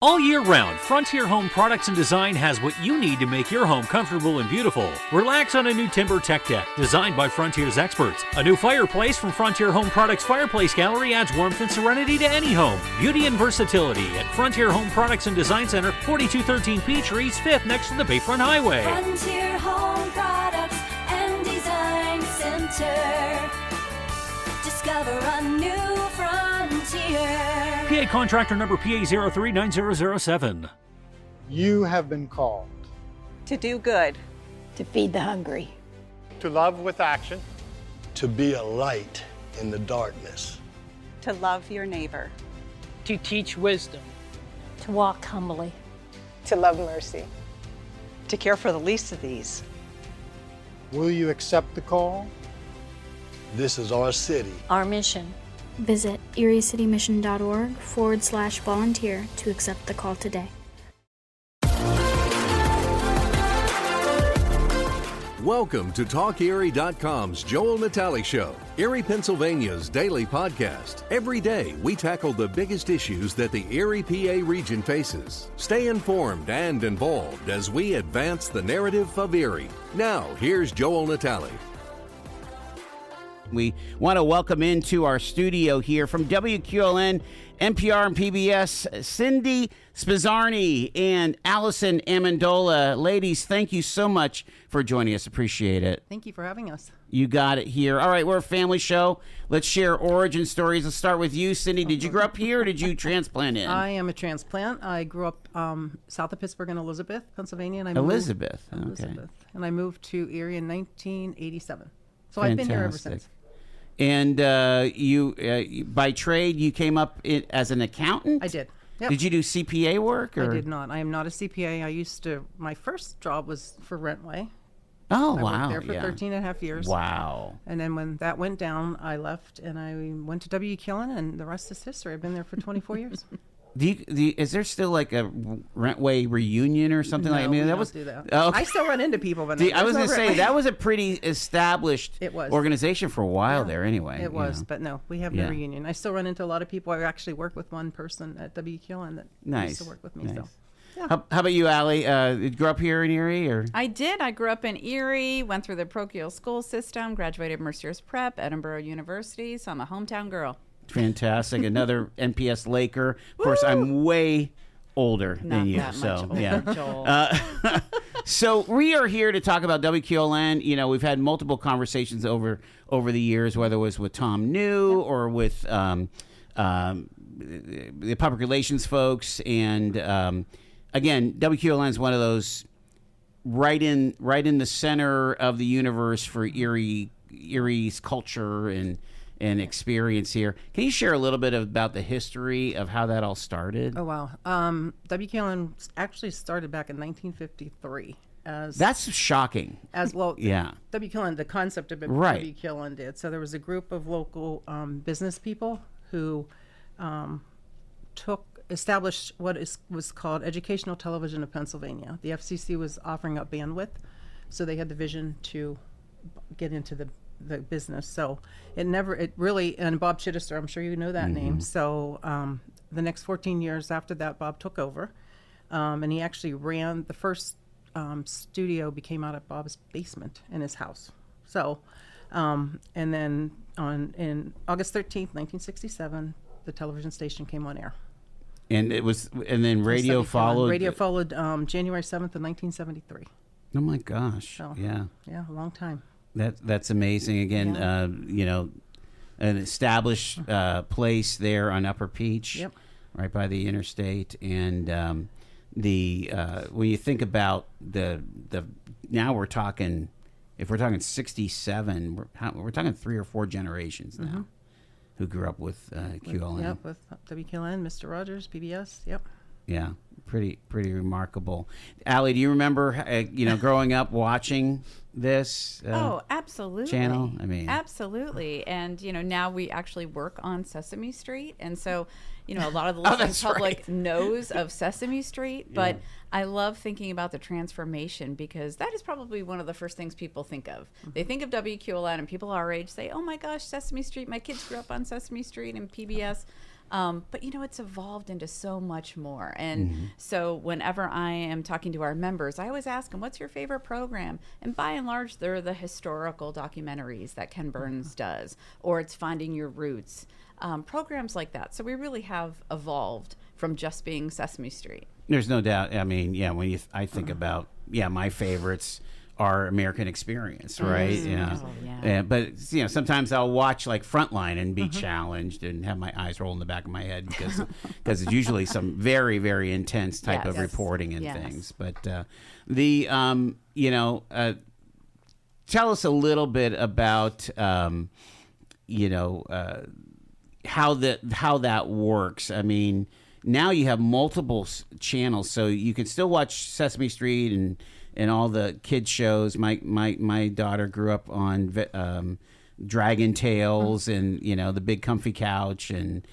All year round, Frontier Home Products and Design has what you need to make your home comfortable and beautiful. Relax on a new timber tech deck designed by Frontier's experts. A new fireplace from Frontier Home Products Fireplace Gallery adds warmth and serenity to any home. Beauty and versatility at Frontier Home Products and Design Center, 4213 Peachtree, 5th next to the Bayfront Highway. Frontier Home Products and Design Center. Discover a new frontier. PA contractor number PA039007. You have been called to do good, to feed the hungry, to love with action, to be a light in the darkness, to love your neighbor, to teach wisdom, to walk humbly, to love mercy, to care for the least of these. Will you accept the call? This is our city. Our mission. Visit eriecitymission.org/volunteer to accept the call today. Welcome to TalkErie.com's Joel Natale Show, Erie, Pennsylvania's daily podcast. Every day, we tackle the biggest issues that the Erie, PA region faces. Stay informed and involved as we advance the narrative of Erie. Now, here's Joel Natale. We want to welcome into our studio here from WQLN, NPR, and PBS, Cindy Spizarny and Alyson Amendola. Ladies, thank you so much for joining us. Appreciate it. Thank you for having us. You got it here. All right, we're a family show. Let's share origin stories. Let's start with you, Cindy. Did you grow up here or did you transplant in? I am a transplant. I grew up south of Pittsburgh in Elizabeth, Pennsylvania. And Elizabeth. And I moved to Erie in 1987. So Fantastic. I've been here ever since. And you, by trade, you came up as an accountant? I did. Yep. Did you do CPA work? Or? I did not. I am not a CPA. My first job was for Rentway. Oh, I wow. worked there for 13 and a half years. Wow. And then when that went down, I left and I went to WQLN, and the rest is history. I've been there for 24 years. Is there still like a Rentway reunion or something like that? I mean, that was. Do that. Oh, okay. I still run into people, but I was going to say that was a pretty established it was. organization for a while there. Anyway, it was, but no, we have no reunion. I still run into a lot of people. I actually work with one person at WQLN that used to work with me. Nice. So. Yeah. How about you, Allie? Did you grow up here in Erie? Or? I did. I grew up in Erie, went through the parochial school system, graduated Mercer's Prep, Edinburgh University, so I'm a hometown girl. Fantastic. Another NPS Laker. Of course, I'm way older than you. Not so, much older, yeah. Joel. So we are here to talk about WQLN. You know, we've had multiple conversations over the years, whether it was with Tom New or with the public relations folks. And again, WQLN is one of those right in the center of the universe for Erie's culture and experience here. Can you share a little bit about the history of how that all started? Oh, wow. WQLN actually started back in 1953. That's shocking. As well, yeah. WQLN, the concept of WQLN did. So there was a group of local business people who established what was called Educational Television of Pennsylvania. The FCC was offering up bandwidth, so they had the vision to get into the business. So it really, and Bob Chittister, I'm sure you know that name. So the next 14 years after that, Bob took over, and he actually ran the first studio became out of Bob's basement in his house. So, and then in August 13th, 1967, the television station came on air. And then radio followed. Radio followed January 7th of 1973. Oh my gosh! So, yeah, a long time. That's amazing. Again, you know, an established place there on Upper Peach, right by the interstate, and when you think about the now we're talking, if we're talking 67, we're talking 3 or 4 generations now who grew up with QLN. Yep, with WQLN, Mr. Rogers, PBS. Yep. Yeah, pretty remarkable. Allie, do you remember growing up watching this? Oh, absolutely. Channel. I mean, absolutely. And now we actually work on Sesame Street, and so a lot of the listening public knows of Sesame Street, but I love thinking about the transformation because that is probably one of the first things people think of. They think of WQLN, and people our age say, "Oh my gosh, Sesame Street! My kids grew up on Sesame Street and PBS." But it's evolved into so much more. And so whenever I am talking to our members, I always ask them, what's your favorite program? And by and large, they're the historical documentaries that Ken Burns does, or it's Finding Your Roots, programs like that. So we really have evolved from just being Sesame Street. There's no doubt. I mean, yeah, when I think about, my favorites are American Experience, right? Yeah. Oh, yeah. But sometimes I'll watch like Frontline and be challenged and have my eyes roll in the back of my head because it's usually some very, very intense type of reporting and things. But tell us a little bit about how that works. I mean, now you have multiple channels, so you can still watch Sesame Street and all the kids shows. My daughter grew up on Dragon Tales and the Big Comfy Couch and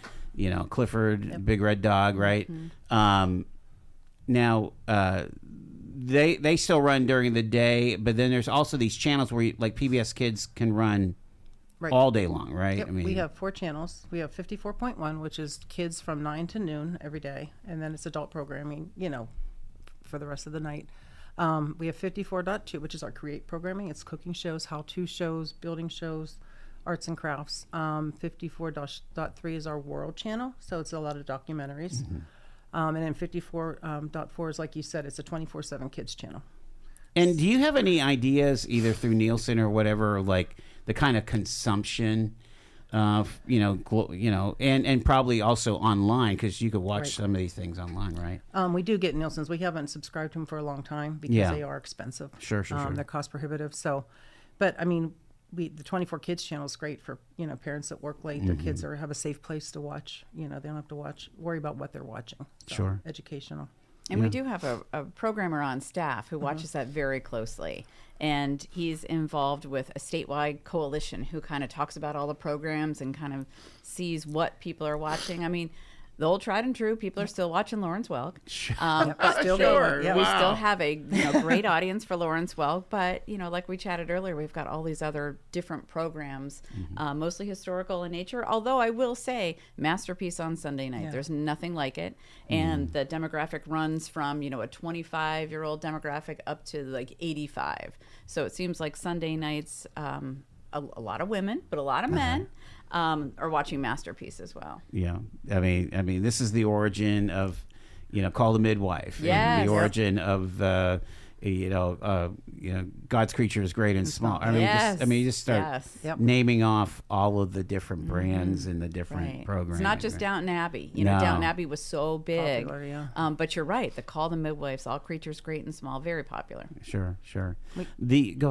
Clifford Big Red Dog, right? Now they still run during the day, but then there's also these channels where like PBS Kids can run all day long, right? Yep. We have 4 channels. We have 54.1, which is kids from 9 to noon every day, and then it's adult programming, for the rest of the night. We have 54.2, which is our create programming. It's cooking shows, how-to shows, building shows, arts and crafts. 54.3 is our world channel, so it's a lot of documentaries. And then 54.4 is, like you said, it's a 24/7 kids channel. And do you have any ideas, either through Nielsen or whatever, like the kind of consumption, and probably also online, because you could watch some of these things online, right? We do get Nielsen's. We haven't subscribed to them for a long time because they are expensive. Sure. They're cost prohibitive. So, but I mean, the 24 Kids channel is great for parents that work late. Their kids have a safe place to watch. They don't have to worry about what they're watching. So, sure. Educational. And we do have a programmer on staff who watches that very closely. And he's involved with a statewide coalition who kind of talks about all the programs and kind of sees what people are watching. I mean, the old tried and true, people are still watching Lawrence Welk. But still going. We still have a great audience for Lawrence Welk. But, like we chatted earlier, we've got all these other different programs, mostly historical in nature. Although I will say, Masterpiece on Sunday night, there's nothing like it. And the demographic runs from, a 25-year-old demographic up to like 85. So it seems like Sunday nights, a lot of women, but a lot of men. Are watching Masterpiece as well. Yeah, I mean, this is the origin of, Call the Midwife. Yes. The origin of, God's Creature is Great and Small. I mean, you just start naming off all of the different brands and the different programs. It's not just Downton Abbey. Downton Abbey was so big. Popular, but you're right. The Call the Midwives, All Creatures Great and Small, very popular. Sure. Go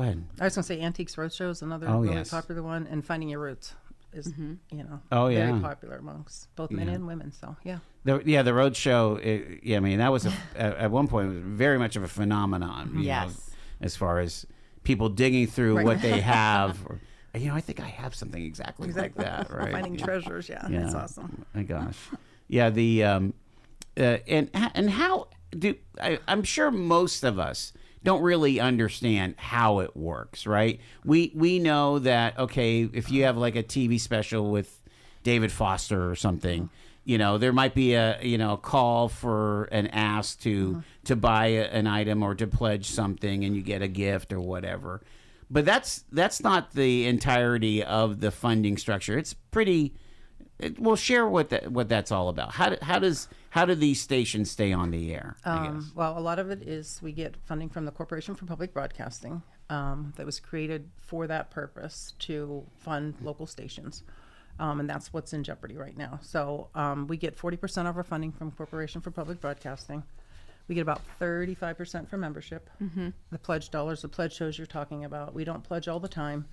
ahead. I was going to say Antiques Roadshow is another really popular one, and Finding Your Roots is very popular amongst both men and women. So the road show. I mean, that was at one point it was very much of a phenomenon. You know, as far as people digging through what they have. Or, I think I have something exactly like that. Right, finding treasures. Yeah, that's awesome. My gosh, the and how do I'm sure most of us don't really understand how it works, right? We know that, okay, if you have like a TV special with David Foster or something, there might be a call for an ask to buy an item or to pledge something, and you get a gift or whatever. But that's not the entirety of the funding structure. It's pretty. We'll share what that's all about. How do these stations stay on the air? Well, a lot of it is we get funding from the Corporation for Public Broadcasting that was created for that purpose to fund local stations. And that's what's in jeopardy right now. So we get 40% of our funding from Corporation for Public Broadcasting. We get about 35% from membership. The pledge dollars, the pledge shows you're talking about. We don't pledge all the time.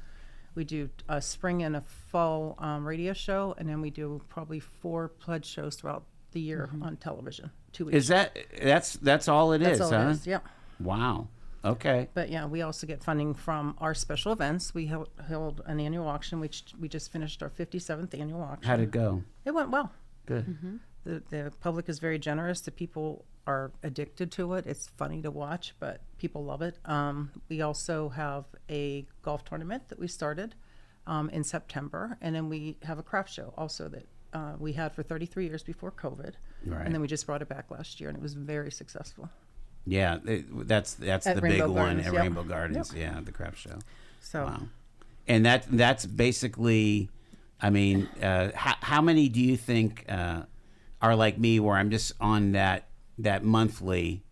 We do a spring and a fall radio show, and then we do probably 4 pledge shows throughout the year on television. 2 weeks. Is that's all it is? That's all it is. Yeah. Wow. Okay. But we also get funding from our special events. We held an annual auction, which we just finished our 57th annual auction. How'd it go? It went well. Good. The public is very generous. The people are addicted to it. It's funny to watch, but people love it. We also have a golf tournament that we started in September, and then we have a craft show also that we had for 33 years before COVID. Right. And then we just brought it back last year, and it was very successful. Yeah, that's At the Rainbow big one Gardens, at yep. Rainbow Gardens. Yep. Yeah, the craft show. So, wow. And that's basically, I mean, how many do you think are like me, where I'm just on that monthly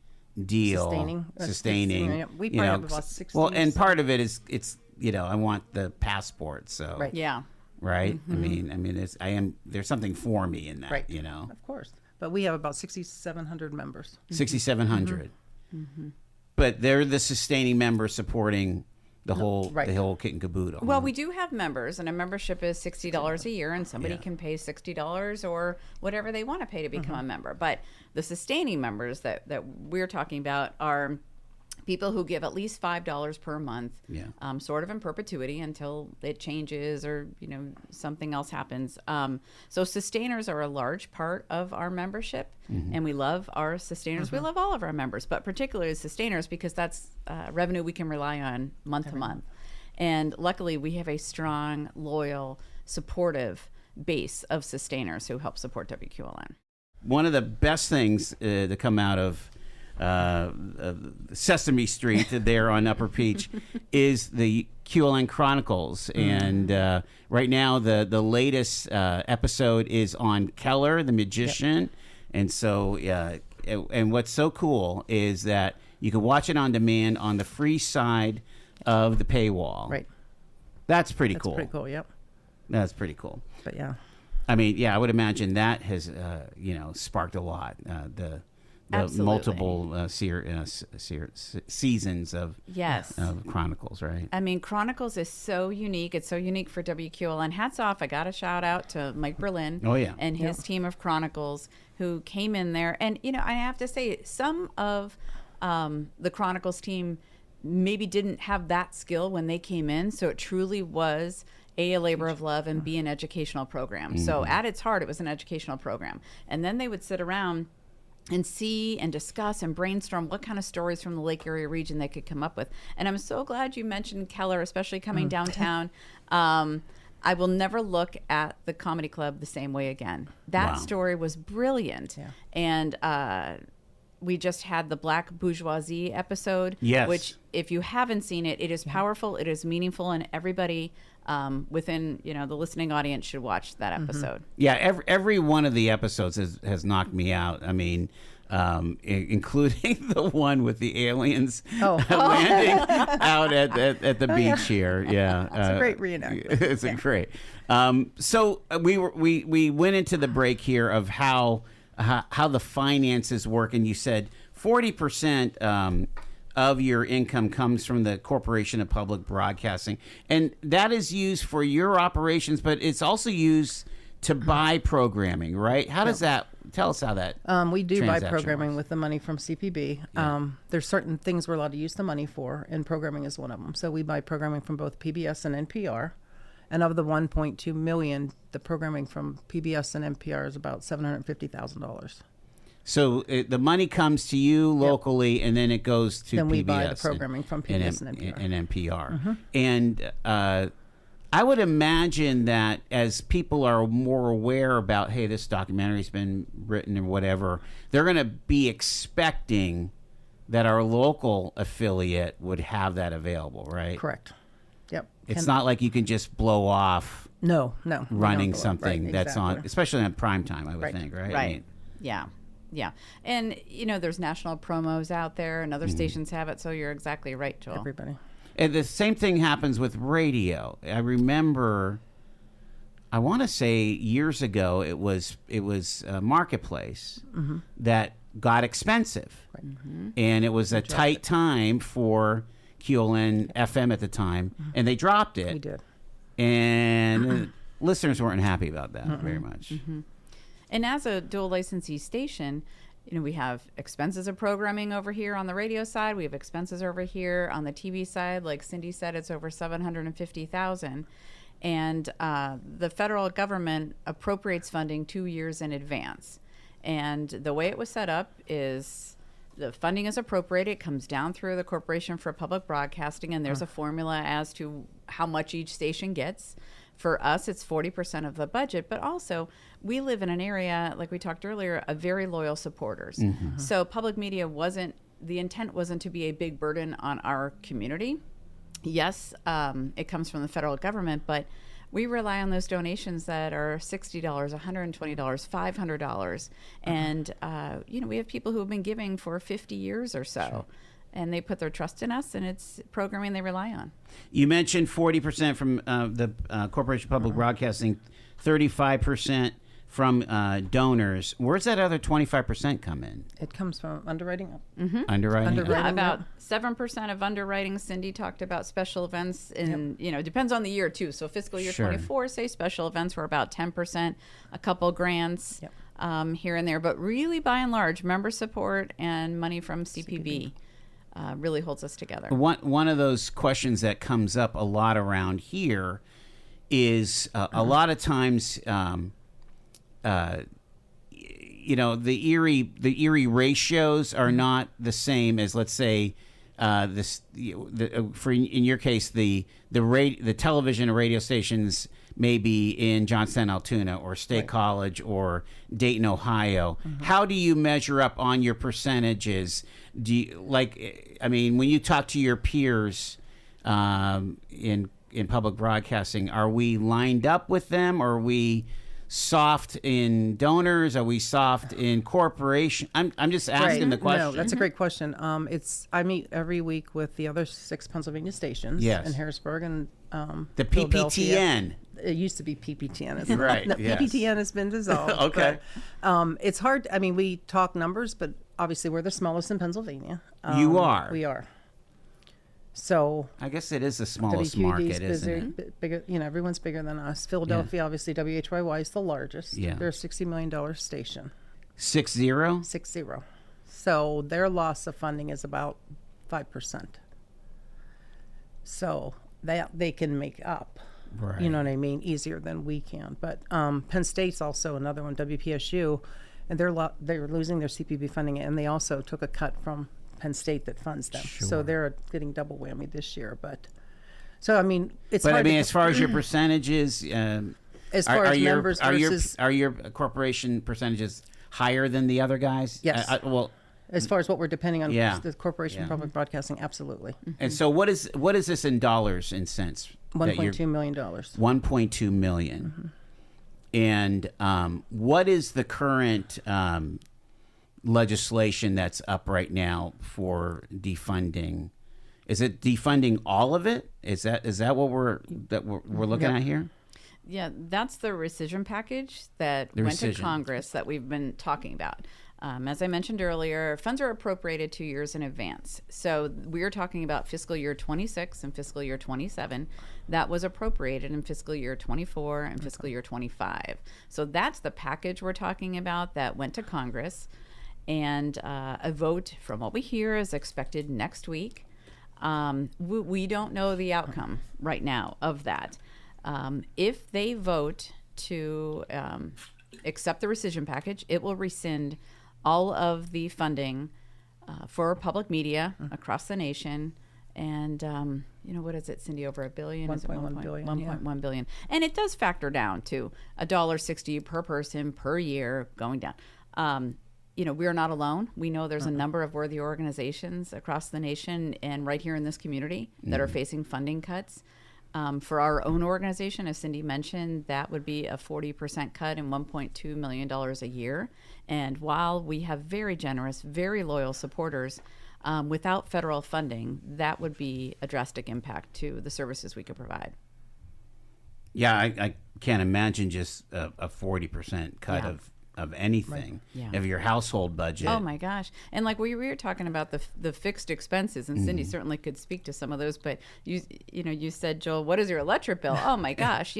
deal, sustaining? Yeah, we probably have about 60. Well, and part of it is it's I want the passport, so right. Yeah. Right. Mm-hmm. I mean, there's something for me in that. Right. Of course. But we have about 6,700 members. 6,700. But they're the sustaining members supporting the whole kit and caboodle. Well, we do have members, and a membership is $60 a year, and somebody Yeah. can pay $60 or whatever they want to pay to become a member. But the sustaining members that we're talking about are people who give at least $5 per month, sort of in perpetuity until it changes or something else happens. So sustainers are a large part of our membership, and we love our sustainers. We love all of our members, but particularly sustainers because that's revenue we can rely on month to month. And luckily, we have a strong, loyal, supportive base of sustainers who help support WQLN. One of the best things to come out of Sesame Street there on Upper Peach is the QLN Chronicles, and right now the latest episode is on Keller the magician, and so and what's so cool is that you can watch it on demand on the free side of the paywall. Right. That's pretty cool. Pretty cool. Yep. That's pretty cool. But yeah. I mean, I would imagine that has sparked a lot. The multiple seasons of Chronicles, right? I mean, Chronicles is so unique. It's so unique for WQLN. Hats off. I got a shout out to Mike Berlin and his team of Chronicles who came in there. And, I have to say, some of the Chronicles team maybe didn't have that skill when they came in. So it truly was A, a labor of love, and B, an educational program. So at its heart, it was an educational program. And then they would sit around and see and discuss and brainstorm what kind of stories from the Lake Erie region they could come up with. And I'm so glad you mentioned Keller, especially coming downtown. I will never look at the comedy club the same way again. That story was brilliant. Yeah. And we just had the Black Bourgeoisie episode, which if you haven't seen it, it is powerful, it is meaningful, and everybody within the listening audience should watch that episode. Yeah, every one of the episodes has knocked me out. I mean, including the one with the aliens landing out at the beach here. Yeah, it's a great reenactment. It's a great. So we went into the break here of how the finances work, and you said 40% of your income comes from the Corporation of Public Broadcasting, and that is used for your operations, but it's also used to buy programming, right? How does that? Tell us how that. We do buy programming with the money from CPB. Yeah. There's certain things we're allowed to use the money for, and programming is one of them. So we buy programming from both PBS and NPR. And of the $1.2 million, the programming from PBS and NPR is about $750,000. So the money comes to you locally, and then it goes to PBS. Then we buy the programming from PBS and NPR. And I would imagine that as people are more aware about, hey, this documentary's been written or whatever, they're going to be expecting that our local affiliate would have that available, right? Correct. Yep. It's not like you can just blow off running something that's on, especially on prime time, I would think, right? Right. I mean, yeah. And, there's national promos out there, and other stations have it, so you're exactly right, Joel. Everybody. And the same thing happens with radio. I remember, I want to say years ago, it was Marketplace that got expensive. Right. And it was a tight time for QLN FM at the time, and they dropped it. We did. And listeners weren't happy about that very much. And as a dual licensee station, we have expenses of programming over here on the radio side. We have expenses over here on the TV side. Like Cindy said, it's over $750,000. And the federal government appropriates funding 2 years in advance. And the way it was set up is the funding is appropriated. It comes down through the Corporation for Public Broadcasting, and there's a formula as to how much each station gets for us, it's 40% of the budget, but also we live in an area, like we talked earlier, of very loyal supporters. So public media the intent wasn't to be a big burden on our community. Yes, it comes from the federal government, but we rely on those donations that are $60, $120, $500. And, we have people who have been giving for 50 years or so. Sure. And they put their trust in us, and it's programming they rely on. You mentioned 40% from the Corporation of Public Broadcasting, 35% from donors. Where's that other 25% come in? It comes from underwriting. Underwriting? Yeah, about 7% of underwriting. Cindy talked about special events in, it depends on the year too. So fiscal year 24, say special events were about 10%, a couple grants here and there. But really, by and large, member support and money from CPB. Really holds us together. One of those questions that comes up a lot around here is a lot of times, the Erie ratios are not the same as, let's say, in your case the television and radio stations may be in Johnstown, Altoona, or State College, or Dayton, Ohio. How do you measure up on your percentages? Do you when you talk to your peers in public broadcasting, are we lined up with them? Are we soft in donors? Are we soft in corporation? I'm just asking the question. No, that's a great question. I meet every week with the other 6 Pennsylvania stations in Harrisburg and the PPTN. It used to be PPTN. It's right. No, PPTN has been dissolved. Okay. But, it's hard. We talk numbers, but obviously we're the smallest in Pennsylvania. You are. We are. So I guess it is the smallest WQD's market, isn't it? Bigger, everyone's bigger than us. Philadelphia, obviously, WHYY is the largest. Yeah. They're a $60 million station. 60? 60. So their loss of funding is about 5%. So they can make up. Right. You know what I mean? Easier than we can. But Penn State's also another one, WPSU, and they're losing their CPB funding, and they also took a cut from Penn State that funds them. Sure. So they're getting double whammy this year. But it's but hard. As far as your percentages, as far as members versus are your corporation percentages higher than the other guys? Yes. As far as what we're depending on the Corporation of Public Broadcasting, absolutely. And so what is this in dollars and cents? $1.2 million. $1.2 million. And what is the current legislation that's up right now for defunding? Is it defunding all of it? Is that what we're looking at here? Yeah, that's the rescission package that went to Congress that we've been talking about. As I mentioned earlier, funds are appropriated 2 years in advance. So we're talking about fiscal year 26 and fiscal year 27. That was appropriated in fiscal year 24 and fiscal year 25. So that's the package we're talking about that went to Congress. And a vote, from what we hear, is expected next week. We don't know the outcome right now of that. If they vote to accept the rescission package, it will rescind all of the funding for public media across the nation. And, what is it, Cindy, over $1 billion? 1.1 billion. 1.1 billion. And it does factor down to $1.60 per person per year going down. We are not alone. We know there's a number of worthy organizations across the nation and right here in this community that are facing funding cuts. For our own organization, as Cindy mentioned, that would be a 40% cut and $1.2 million a year. And while we have very generous, very loyal supporters, without federal funding, that would be a drastic impact to the services we could provide. Yeah, I can't imagine just a 40% cut of anything, of your household budget. Oh my gosh. And like we were talking about the fixed expenses, and Cindy certainly could speak to some of those, but you said, Joel, what is your electric bill? Oh my gosh.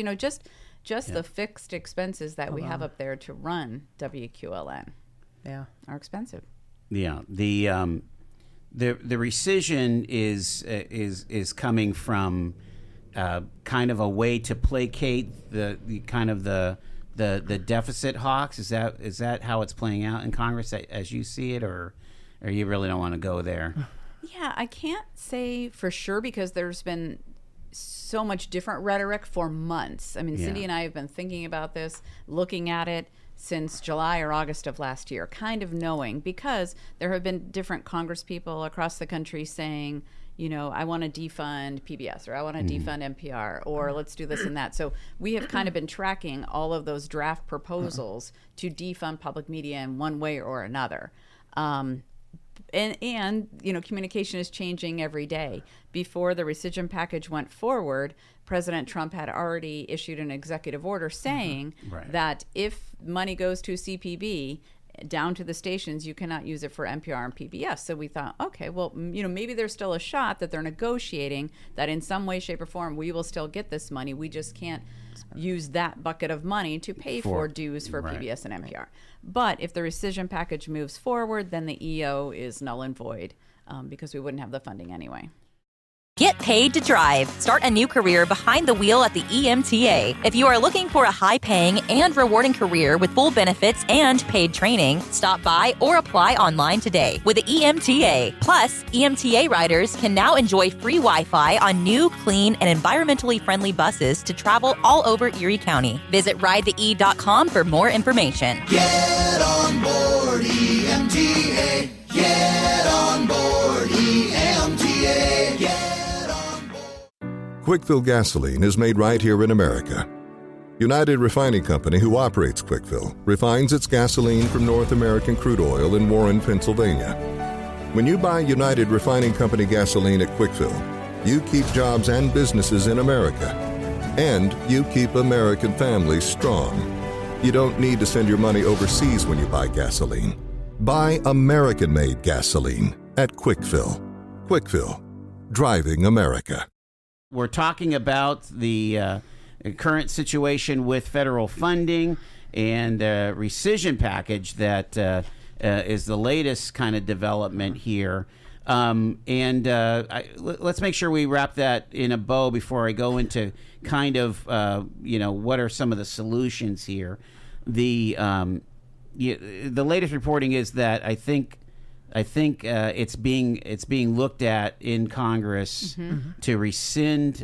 Just the fixed expenses that we have up there to run WQLN are expensive. Yeah. The rescission is coming from kind of a way to placate the deficit hawks. Is that how it's playing out in Congress as you see it, or you really don't want to go there? Yeah, I can't say for sure because there's been so much different rhetoric for months. I mean, Cindy and I have been thinking about this, looking at it since July or August of last year, kind of knowing, because there have been different Congress people across the country saying, I want to defund PBS, or I want to defund NPR, or let's do this and that. So we have kind of been tracking all of those draft proposals to defund public media in one way or another. And communication is changing every day. Before the rescission package went forward, President Trump had already issued an executive order saying that if money goes to CPB down to the stations, you cannot use it for NPR and PBS. So we thought, okay, well, maybe there's still a shot that they're negotiating that in some way, shape, or form, we will still get this money. We just can't use that bucket of money to pay for dues for PBS and NPR. But if the rescission package moves forward, then the EO is null and void because we wouldn't have the funding anyway. Get paid to drive. Start a new career behind the wheel at the EMTA. If you are looking for a high-paying and rewarding career with full benefits and paid training, stop by or apply online today with the EMTA. Plus, EMTA riders can now enjoy free Wi-Fi on new, clean, and environmentally friendly buses to travel all over Erie County. Visit ridethee.com for more information. Get on board EMTA. Get on board EMTA. Quickfill gasoline is made right here in America. United Refining Company, who operates Quickfill, refines its gasoline from North American crude oil in Warren, Pennsylvania. When you buy United Refining Company gasoline at Quickfill, you keep jobs and businesses in America. And you keep American families strong. You don't need to send your money overseas when you buy gasoline. Buy American-made gasoline at Quickfill. Quickfill, driving America. We're talking about the current situation with federal funding and the rescission package that is the latest kind of development here. Let's make sure we wrap that in a bow before I go into kind of, what are some of the solutions here. The latest reporting is that I think it's being looked at in Congress to rescind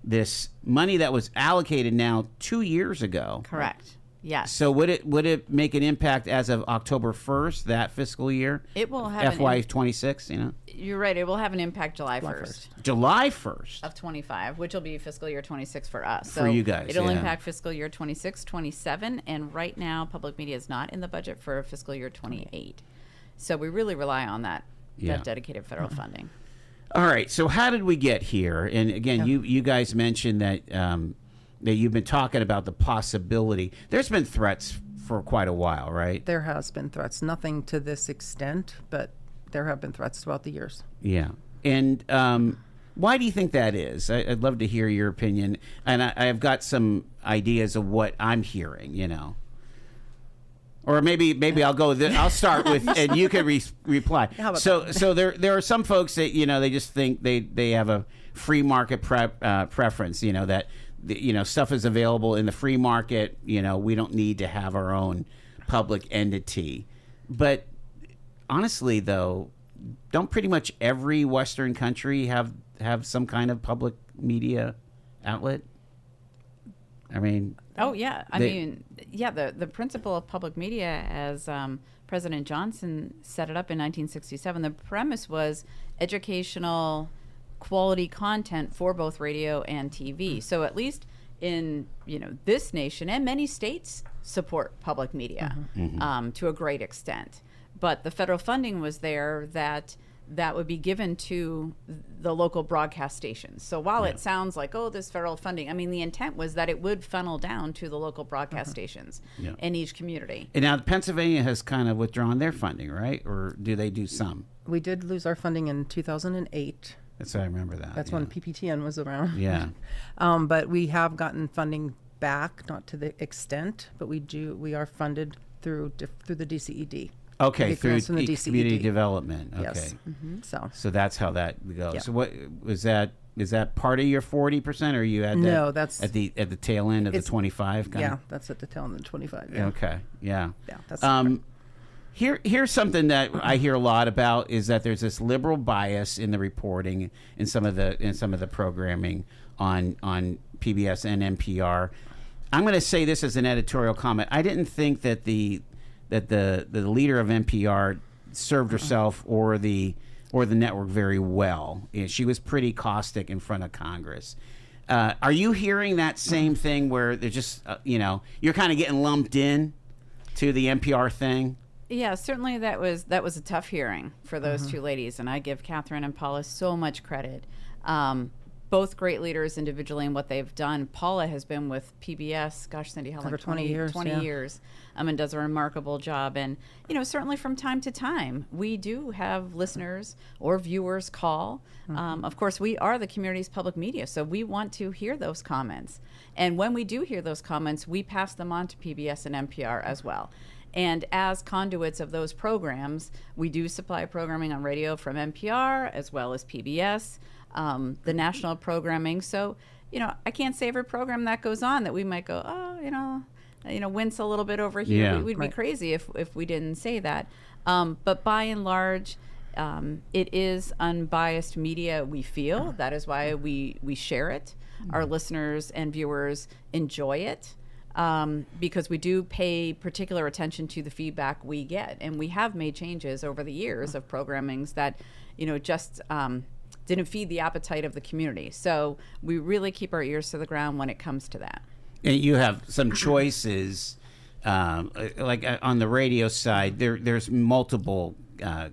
this money that was allocated now 2 years ago. Correct. Yes. So would it make an impact as of October 1st, that fiscal year? It will have FY26, You're right. It will have an impact July 1st. July 1st? Of 25, which will be fiscal year 26 for us. For you guys, it'll impact fiscal year 26, 27, and right now public media is not in the budget for fiscal year 28. So we really rely on that dedicated federal funding. All right. So how did we get here? And again, you guys mentioned that that you've been talking about the possibility. There's been threats for quite a while, right? There has been threats. Nothing to this extent, but there have been threats throughout the years. Yeah. And why do you think that is? I'd love to hear your opinion. And I've got some ideas of what I'm hearing, Or maybe I'll go. I'll start with, and you can reply. So there are some folks that they just think they have a free market preference. That stuff is available in the free market. We don't need to have our own public entity. But honestly, though, don't pretty much every Western country have some kind of public media outlet? I mean. Oh, yeah. The principle of public media, as President Johnson set it up in 1967, the premise was educational quality content for both radio and TV. So at least in this nation, and many states support public media to a great extent. But the federal funding was there that would be given to the local broadcast stations. So while it sounds like, this federal funding, the intent was that it would funnel down to the local broadcast stations in each community. And now Pennsylvania has kind of withdrawn their funding, right? Or do they do some? We did lose our funding in 2008. I remember that. That's when PPTN was around. Yeah. But we have gotten funding back, not to the extent, but we are funded through the DCED. Okay, through from the DCED. community development. Okay. Yes. So that's how that goes. Yeah. So what was that? Is that part of your 40%, or you had that? No, that's at the tail end of the 25. Yeah, that's at the tail end of the 25. Yeah. Okay. Yeah. Yeah. That's Here's something that I hear a lot about is that there's this liberal bias in the reporting in some of the programming on PBS and NPR. I'm going to say this as an editorial comment. I didn't think that the leader of NPR served herself or the network very well. She was pretty caustic in front of Congress. Are you hearing that same thing where they're just you're kind of getting lumped in to the NPR thing? Yeah, certainly that was a tough hearing for those two ladies, and I give Catherine and Paula so much credit. Both great leaders individually in what they've done. Paula has been with PBS, gosh, Cindy, how long? Over 20 years. 20 years, and does a remarkable job. And, certainly from time to time, we do have listeners or viewers call. Of course, we are the community's public media, so we want to hear those comments. And when we do hear those comments, we pass them on to PBS and NPR as well. And as conduits of those programs, we do supply programming on radio from NPR as well as PBS. The national programming. So, I can't say every program that goes on that we might go, wince a little bit over here. Yeah. We'd be crazy if we didn't say that. But by and large, it is unbiased media, we feel. That is why we share it. Our listeners and viewers enjoy it. Because we do pay particular attention to the feedback we get. And we have made changes over the years of programmings that, just didn't feed the appetite of the community. So we really keep our ears to the ground when it comes to that. And you have some choices, like on the radio side, there's multiple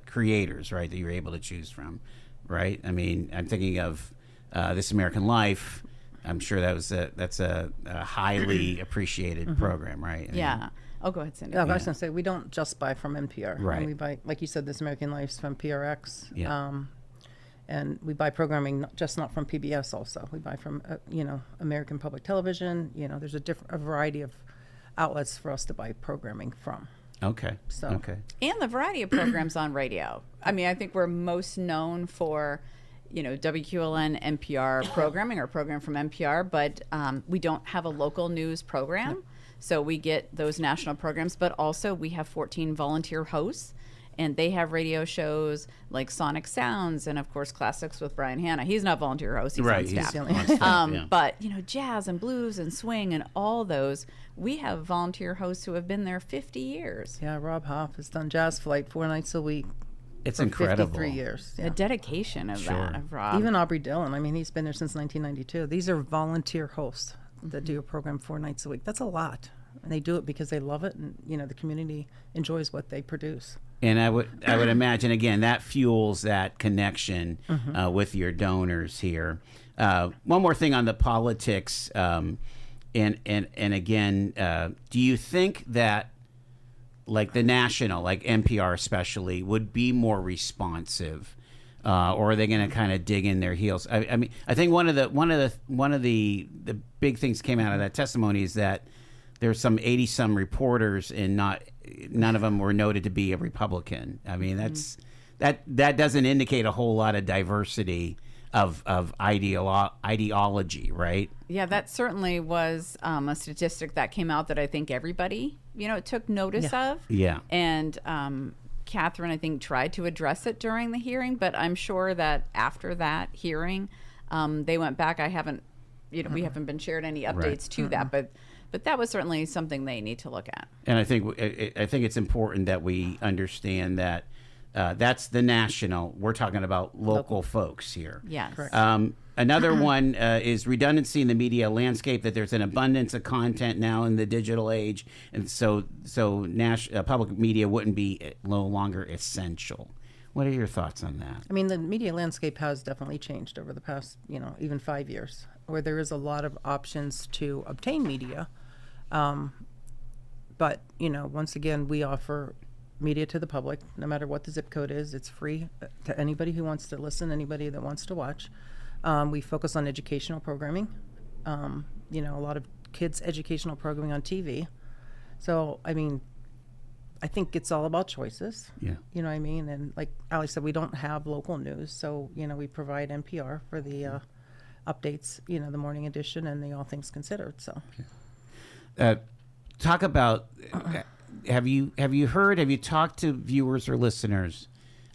creators, right, that you're able to choose from, right? I mean, I'm thinking of This American Life. I'm sure that's a highly appreciated program, right? Yeah. Oh, go ahead, Cindy. I was going to say, we don't just buy from NPR. Right. And we buy, like you said, This American Life's from PRX. Yeah. And we buy programming not from PBS also. We buy from, American Public Television. There's a variety of outlets for us to buy programming from. Okay. Okay. And the variety of programs on radio. I mean, I think we're most known for, WQLN NPR programming or program from NPR, but we don't have a local news program. Yep. So we get those national programs, but also we have 14 volunteer hosts. And they have radio shows like Sonic Sounds and, of course, Classics with Brian Hanna. He's not volunteer host. He's on staff. Yeah. But, jazz and blues and swing and all those, we have volunteer hosts who have been there 50 years. Yeah, Rob Hoff has done Jazz Flight 4 nights a week. It's for incredible. 53 years. Yeah. The dedication of that, of Rob. Even Aubrey Dillon. I mean, he's been there since 1992. These are volunteer hosts that do a program 4 nights a week. That's a lot. And they do it because they love it, and, the community enjoys what they produce. And I would imagine, again, that fuels that connection with your donors here. One more thing on the politics, and again, do you think that, like the national, like NPR especially, would be more responsive, or are they going to kind of dig in their heels? I mean, I think one of the big things came out of that testimony is that there's some 80-some reporters, and none of them were noted to be a Republican. I mean, that doesn't indicate a whole lot of diversity of ideology, right? Yeah, that certainly was a statistic that came out that I think everybody, took notice of. Yeah. And Catherine, I think, tried to address it during the hearing, but I'm sure that after that hearing, they went back. I haven't, we haven't been shared any updates to that, but that was certainly something they need to look at. And I think it's important that we understand that that's the national. We're talking about local folks here. Yes. Another one is redundancy in the media landscape, that there's an abundance of content now in the digital age. And so public media wouldn't be no longer essential. What are your thoughts on that? I mean, the media landscape has definitely changed over the past, even 5 years, where there is a lot of options to obtain media. But, once again, we offer media to the public, no matter what the zip code is. It's free to anybody who wants to listen, anybody that wants to watch. We focus on educational programming, a lot of kids' educational programming on TV. So, I mean, I think it's all about choices. Yeah. You know what I mean? And like Ali said, we don't have local news. So, we provide NPR for the updates, the morning edition and the All Things Considered. So, talk about have you talked to viewers or listeners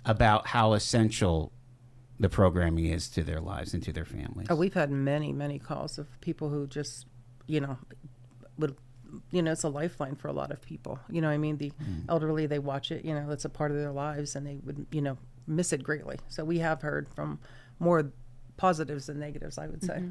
about how essential the programming is to their lives and to their families? Oh, we've had many calls of people who just, it's a lifeline for a lot of people. You know what I mean? The elderly, they watch it, it's a part of their lives, and they would, miss it greatly. So we have heard from more positives than negatives, I would say.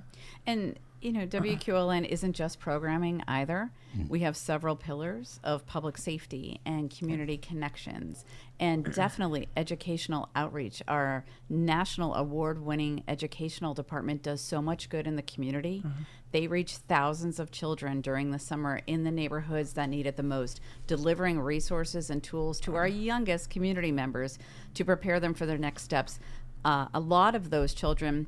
And, WQLN isn't just programming either. We have several pillars of public safety and community connections, and definitely educational outreach. Our national award-winning educational department does so much good in the community. They reach thousands of children during the summer in the neighborhoods that need it the most, delivering resources and tools to our youngest community members to prepare them for their next steps. A lot of those children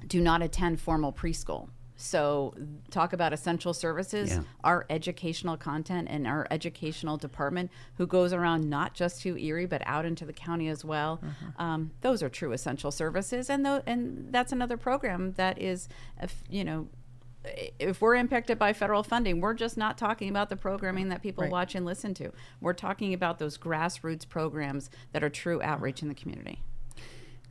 do not attend formal preschool. So talk about essential services, our educational content and our educational department, who goes around not just to Erie, but out into the county as well. Those are true essential services. And that's another program that is, if we're impacted by federal funding, we're just not talking about the programming that people watch and listen to. We're talking about those grassroots programs that are true outreach in the community.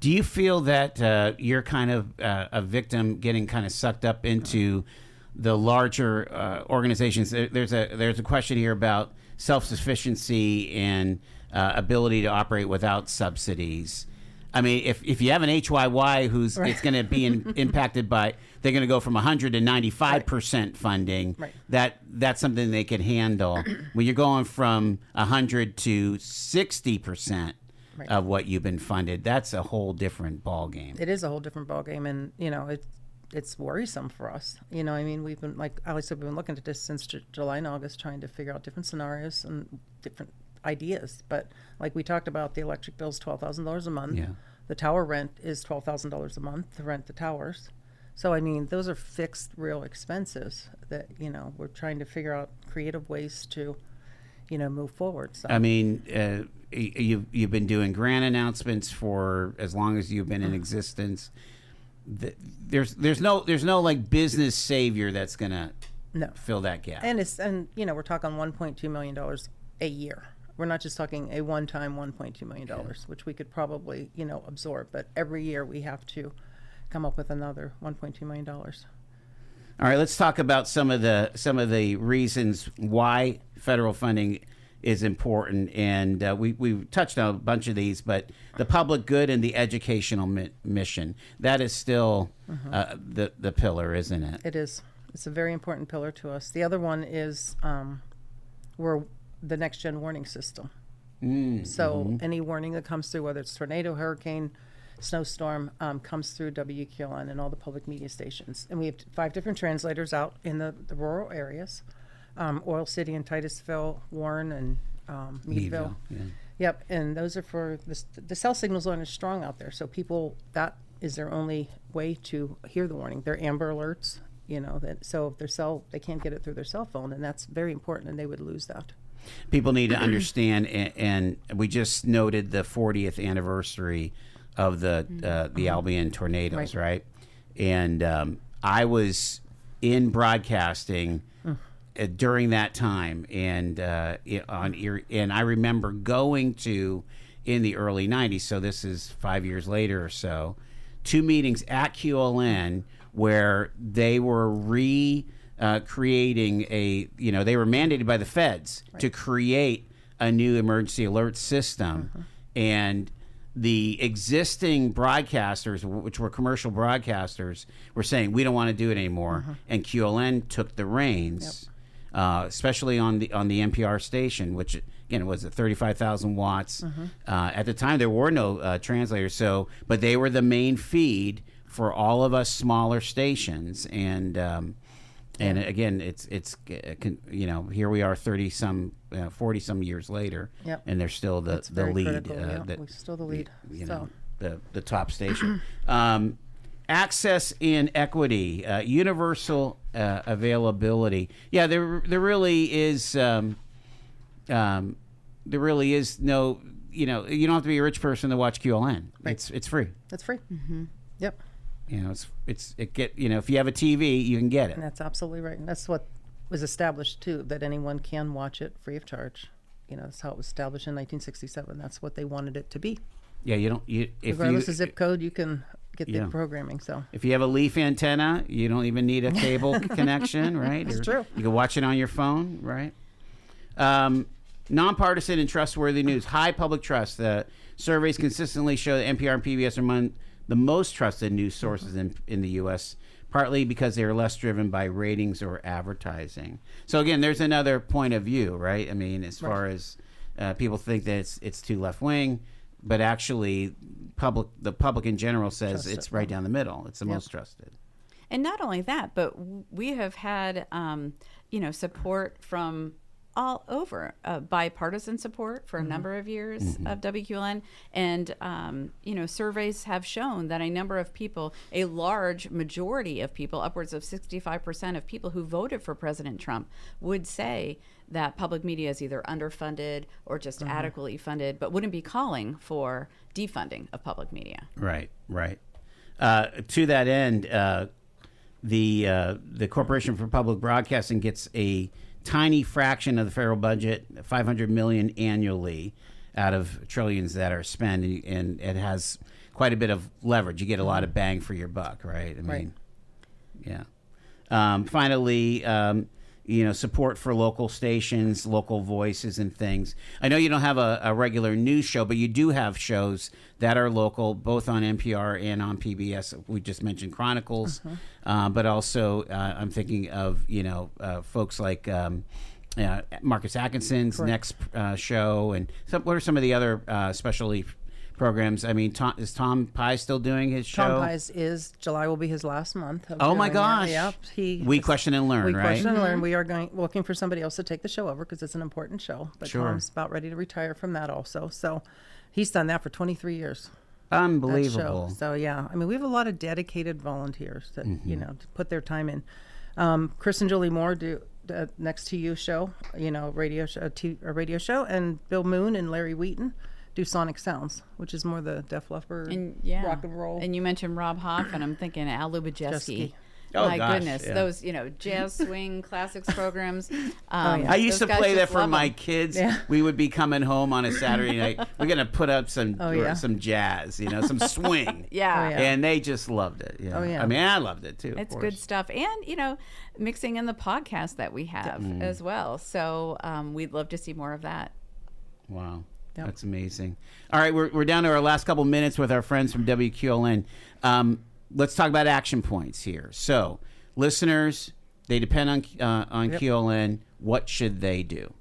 Do you feel that you're kind of a victim getting kind of sucked up into the larger organizations? There's a question here about self-sufficiency and ability to operate without subsidies. I mean, if you have an HYY who's it's going to be impacted by, they're going to go from 100 to 95% funding. That's something they can handle. When you're going from 100 to 60%. Of what you've been funded, that's a whole different ball game. It is a whole different ball game, and it's worrisome for us. We've been, like Ali said, we've been looking at this since July and August, trying to figure out different scenarios and different ideas. But like we talked about, the electric bill is $12,000 a month. The tower rent is $12,000 a month to rent the towers. So those are fixed, real expenses that we're trying to figure out creative ways to move forward. So. You've been doing grant announcements for as long as you've been in existence. There's no like business savior that's gonna fill that gap. And we're talking $1.2 million a year. We're not just talking a one-time $1.2 million, which we could probably absorb. But every year we have to come up with another $1.2 million. All right, let's talk about some of the reasons why federal funding is important, and we touched on a bunch of these, but the public good and the educational mission, that is still the pillar, isn't it? It is. It's a very important pillar to us. The other one is we're the next gen warning system. So any warning that comes through, whether it's tornado, hurricane, snowstorm, comes through WQLN and all the public media stations. And we have 5 different translators out in the rural areas. Oil City and Titusville, Warren, and Meadville. Yep, and those are for the cell signals aren't as strong out there, so people, that is their only way to hear the warning. They're Amber Alerts, so if they can't get it through their cell phone, and that's very important, and they would lose that. People need to understand, and we just noted the 40th anniversary of the Albion tornadoes, right? And I was in broadcasting during that time, and on Erie, and I remember going to, in the early 90s, so this is 5 years later or so, 2 meetings at QLN where they were creating they were mandated by the feds to create a new emergency alert system, and the existing broadcasters, which were commercial broadcasters, were saying we don't want to do it anymore, and QLN took the reins. Especially on the NPR station, which again was at 35,000 watts. At the time, there were no translators, but they were the main feed for all of us smaller stations. And again, it's here we are 40 some years later, and they're still the lead. We're still the lead. The top station. Access and equity, universal availability. Yeah, there really is. There really is no. You don't have to be a rich person to watch QLN. It's free. It's free. Yep. If you have a TV, you can get it. And that's absolutely right. And that's what was established too, that anyone can watch it free of charge. that's how it was established in 1967. That's what they wanted it to be. Yeah, Regardless of zip code, you can get the programming. So if you have a leaf antenna, you don't even need a cable connection, right? That's true. You can watch it on your phone, right? Nonpartisan and trustworthy news. High public trust. The surveys consistently show that NPR and PBS are among the most trusted news sources in the U.S., partly because they are less driven by ratings or advertising. So again, there's another point of view, right? I mean, as far as people think that it's too left-wing, but actually the public in general says it's right down the middle. It's the most trusted. And not only that, but we have had, support from all over, bipartisan support for a number of years of WQLN. And, surveys have shown that a large majority of people, upwards of 65% of people who voted for President Trump would say that public media is either underfunded or just adequately funded, but wouldn't be calling for defunding of public media. Right. To that end, the Corporation for Public Broadcasting gets a tiny fraction of the federal budget, $500 million annually, out of trillions that are spent, and it has quite a bit of leverage. You get a lot of bang for your buck, right? I mean, yeah. Finally, support for local stations, local voices, and things. I know you don't have a regular news show, but you do have shows that are local, both on NPR and on PBS. We just mentioned Chronicles, but also I'm thinking of folks like Marcus Atkinson's next show, and what are some of the other specialty programs? I mean, is Tom Pye still doing his show? Tom Pye's is July will be his last month. Oh my gosh! Yep. We question and learn, right? We question and learn. We are looking for somebody else to take the show over because it's an important show. But Tom's about ready to retire from that also. So he's done that for 23 years. Unbelievable. So yeah, I mean, we have a lot of dedicated volunteers that to put their time in. Chris and Julie Moore do Next to You show, a radio show, and Bill Moon and Larry Wheaton do Sonic Sounds, which is more the Def Leppard rock and roll. And you mentioned Rob Hoff, and I'm thinking Al Lubajeski. Oh, my gosh, goodness, those jazz swing classics programs. I used to play that for my kids. Yeah. We would be coming home on a Saturday night. We're gonna put up some jazz, some swing. And they just loved it. I mean, I loved it too. It's good stuff, and mixing in the podcast that we have as well. So we'd love to see more of that. Wow. Yep. That's amazing. All right, we're down to our last couple minutes with our friends from WQLN. Let's talk about action points here. So, listeners, they depend on QLN. What should they do?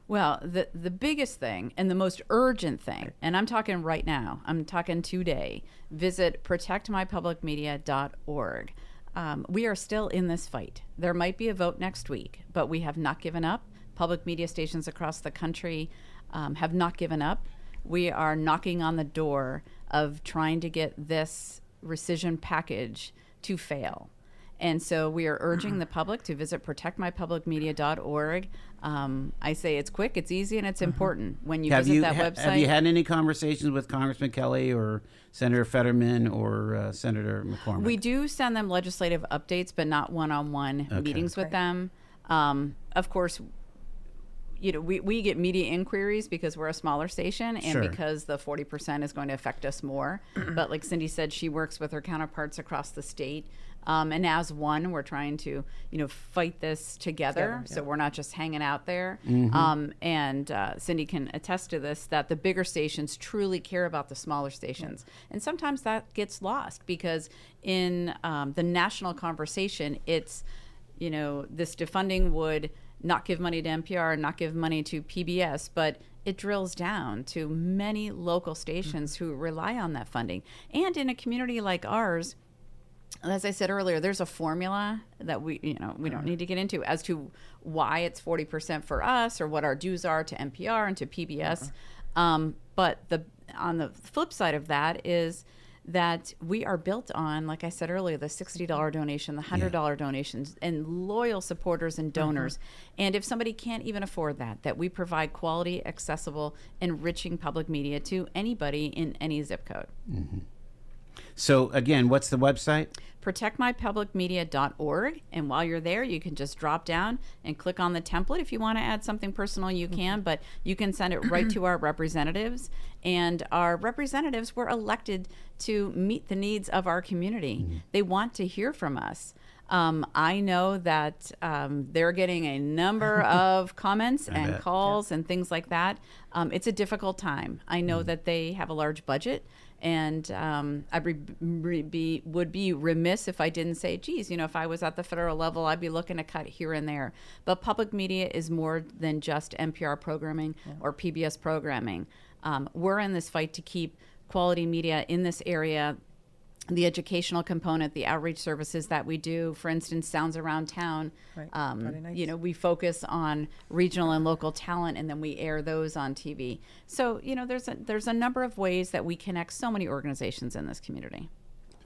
Well, the biggest thing and the most urgent thing, and I'm talking right now, I'm talking today, visit protectmypublicmedia.org. We are still in this fight. There might be a vote next week, but we have not given up. Public media stations across the country have not given up. We are knocking on the door of trying to get this rescission package to fail. And so we are urging the public to visit protectmypublicmedia.org. I say it's quick, it's easy, and it's important. When you visit that website. Have you had any conversations with Congressman Kelly or Senator Fetterman or Senator McCormick? We do send them legislative updates, but not one-on-one meetings with them. Of course, we get media inquiries because we're a smaller station and because the 40% is going to affect us more. But like Cindy said, she works with her counterparts across the state. And as one, we're trying to, fight this together. So we're not just hanging out there. And Cindy can attest to this, that the bigger stations truly care about the smaller stations. And sometimes that gets lost because in the national conversation, it's, this defunding would not give money to NPR, not give money to PBS, but it drills down to many local stations who rely on that funding. And in a community like ours, as I said earlier, there's a formula that we don't need to get into as to why it's 40% for us or what our dues are to NPR and to PBS. But on the flip side of that is that we are built on, like I said earlier, the $60 donation, the $100 donations, and loyal supporters and donors. And if somebody can't even afford that we provide quality, accessible, enriching public media to anybody in any zip code. So again, what's the website? protectmypublicmedia.org, and while you're there you can just drop down and click on the template. If you want to add something personal, you can, but you can send it right to our representatives, and our representatives were elected to meet the needs of our community. They want to hear from us. I know that they're getting a number of comments and calls and things like that. It's a difficult time. I know that they have a large budget, and I would be remiss if I didn't say, geez, if I was at the federal level, I'd be looking to cut here and there. But public media is more than just NPR programming or PBS programming. We're in this fight to keep quality media in this area. The educational component, the outreach services that we do, for instance, Sounds Around Town. Right. We focus on regional and local talent, and then we air those on TV. So, there's a number of ways that we connect so many organizations in this community.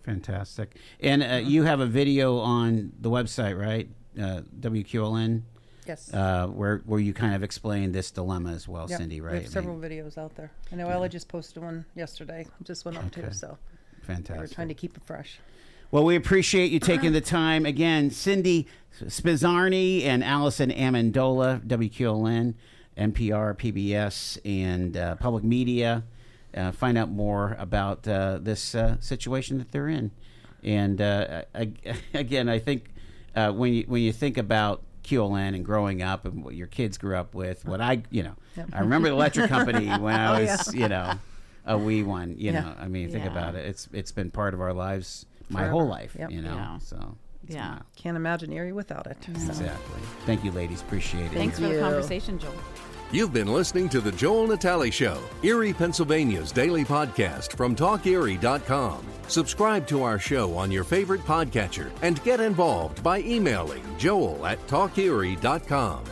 Fantastic. And you have a video on the website, right? WQLN. Yes. Where you kind of explain this dilemma as well, Cindy, right? We have several videos out there. I know Ella just posted one yesterday. Just went up too, so. Fantastic. We're trying to keep it fresh. Well, we appreciate you taking the time. Again, Cindy Spizarny and Alyson Amendola, WQLN, NPR, PBS, and public media. Find out more about this situation that they're in. And again, I think when you think about QLN and growing up and what your kids grew up with, I remember the electric company when I was, a wee one, think about it. It's been part of our lives my whole life, so. Can't imagine Erie without it. Exactly. Thank you, ladies. Appreciate it. Thanks for the conversation, Joel. You've been listening to The Joel Natale Show, Erie, Pennsylvania's daily podcast from TalkErie.com. Subscribe to our show on your favorite podcatcher and get involved by emailing joel@TalkErie.com.